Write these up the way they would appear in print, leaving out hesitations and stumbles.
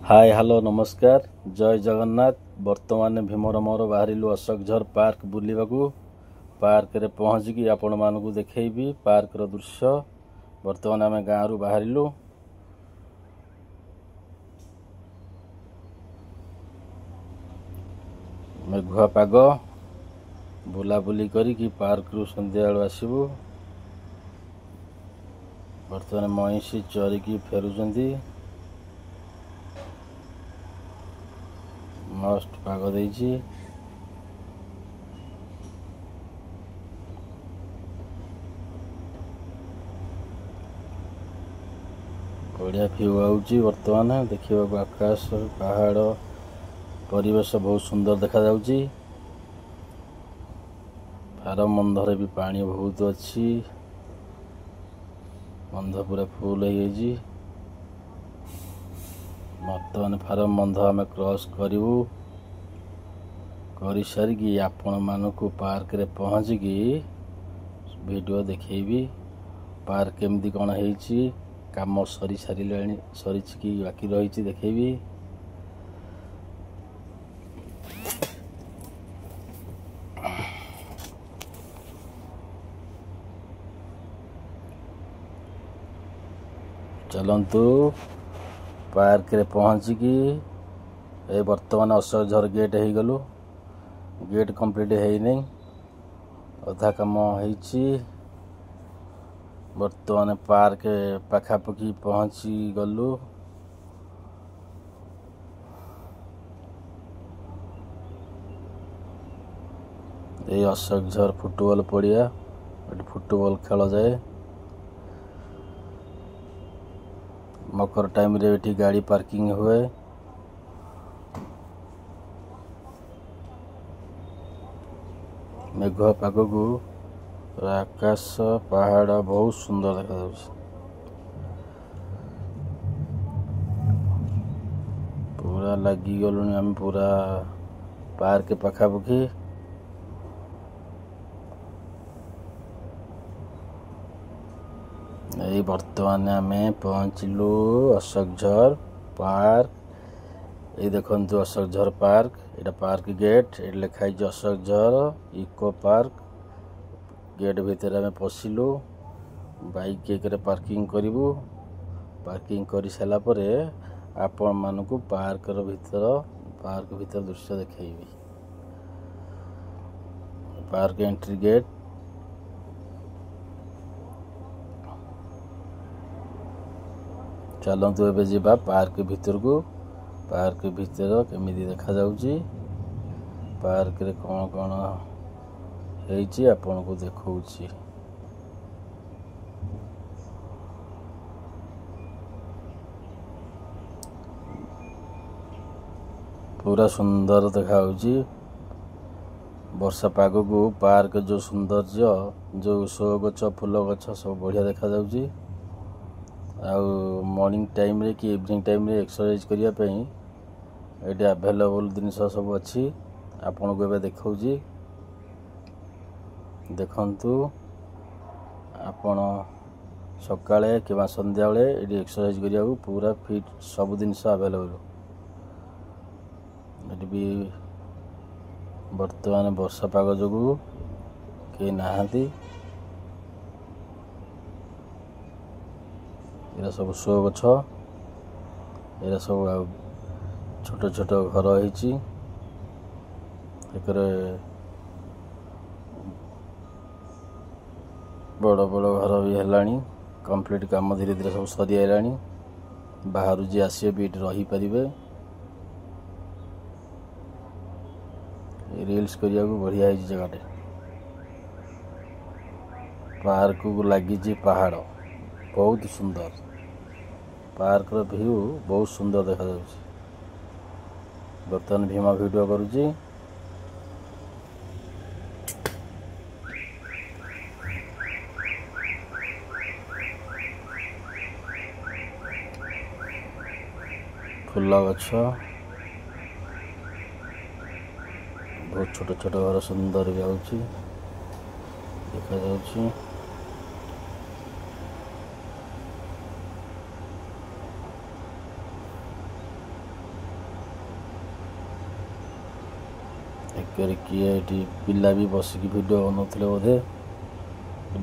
Hi hello नमस्कार जय जगन्नाथ। बर्तमान भीमर मोर बाहरिलु अशोकझर पार्क बुलिबाकू। पार्क रे पहुँचिकी आपण मानकू देखैबी पार्क रो दृश्य। बर्तमान आम गाँव बाहरिलु। मेघुआ पाग बुलाबुली करिकी पार्क रु संध्या बेलू आसबू। बर्तमान महिषी चरिकी फेरुचंदी। मस्त पाग देइछि। बढ़िया व्यू आउची। बर्तमान देखिबा आकाश पहाड़ परिवेश बहुत सुंदर देखा जाउची। फारम बंधरे भी पानी बहुत अच्छी। बंध पूरा फुल हो गई। बर्तमान फारम बंध आम क्रॉस करूँ कर सारिकी आपण मानकू पार्क रे पहुँचिकी वीडियो देखैबी। पार्क केमती कौन है काम सरी सारे सरी कि बाकी रही देखैबी। चलतु पार्क रे पहुँचिकी ए बर्तमान अशोकझर गेट हो गलु। गेट कंप्लीट है नहीं, अधा काम होइछि। बर्तमान पार्क पाखापाखि पहुँची गलु। ये अशोकझर फुटबॉल पड़िया, फुटबॉल खेल जाए। मकर टाइम रे एठी गाड़ी पार्किंग हुए। मेघुआ पाग को आकाश पहाड़ बहुत सुंदर देखा जाउछि। पूरा लगी गलुनी आम पूरा पार्क पाखापाखि। यही बर्तमान आम पहुँचलु अशोकझर पार्क। ये देखु अशोकझर पार्क, एटा पार्क गेट ये लिखाई अशोकझर इको पार्क। गेट भितर आम पशिलु। बाइक एक पार्किंग करूँ। पार्किंग कर सारा पर आपण मानकू पार्क भीतर दृश्य देखैबी। Park entry gate. चलतु एबे जीवा पार्क भीतर को। पार्क भीतर केमिति देखा जाउची, पार्क रे कौन कौन हेइची आपन को देखौची। पूरा सुंदर देखा जाउची। वर्षा पाग को पार्क जो सौंदर्य जो शो गछ फूल गछ सब बढ़िया देखा जाउची। मॉर्निंग टाइम रे कि इवनिंग टाइम रे एक्सरसाइज करिया पई एटी अवेलेबल जिनस सब अच्छी। आपन को एबे देखौची, देखंतु आपण सकाळे कि संध्या बेले एटी एक्सरसाइज करिया पूरा फिट सब जिनस अवेलेबल। एटी भी बर्तमान वर्षा पाग जोगु के नाहांती। एरा सब शो गछ, एरा सब छोट छोट घर होइछि। एकरे बड़ बड़ घर भी हेलानी। कंप्लीट काम धीरे धीरे सब सरी आइलानी। बाहर जी आसिए भी रही पारिबे। रील्स करिया को बढ़िया है जगह। पार्क को लगी पहाड़ बहुत सुंदर। पार्क रो व्यू बहुत सुंदर देखा जाउछि। बर्तमान भीमा वीडियो करुछि। फूल गछ बहुत छोट छोट घर सुंदर भी आउछि देखा जाउछि। देखिए किए ये पिला भी बसिक वीडियो बनौले बोधे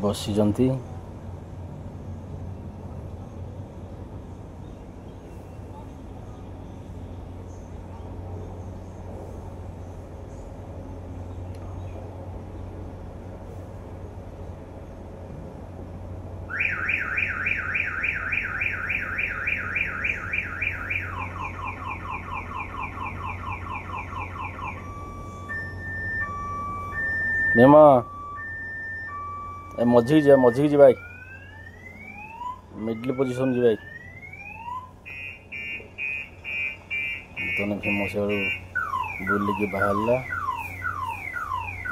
बसी नेमा मझी जी भाई मिडिल पोजिशन जी भाई बर्तमान फेमस बुलिकी बाहर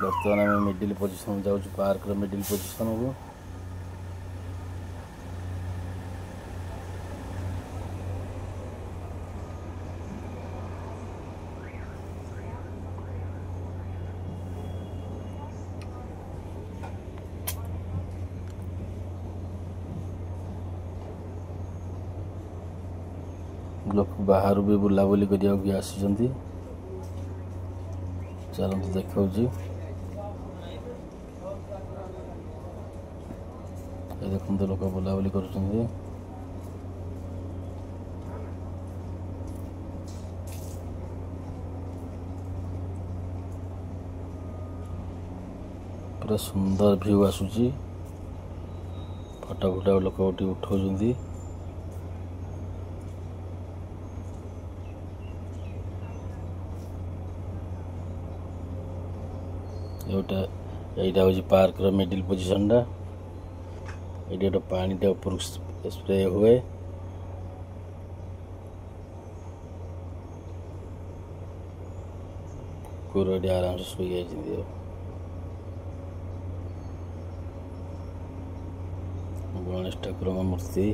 बर्तमान आम मिडिल पोजिशन जाऊँ पार्क मिडिल पोजिशन को लोक बाहर भी बुलाबुली करने आसी चलते देखा देखते लोक बुलाबुली कर पूरा सुंदर व्यू आसूची फटा फटा लोक उठा यहाँ हूँ पार्क मिडिल पोजिशन टा ये गोटे पानी ऊपर स्प्रे हुए कुकुर आराम से शुई जाए गणेश ठाकुर मूर्ति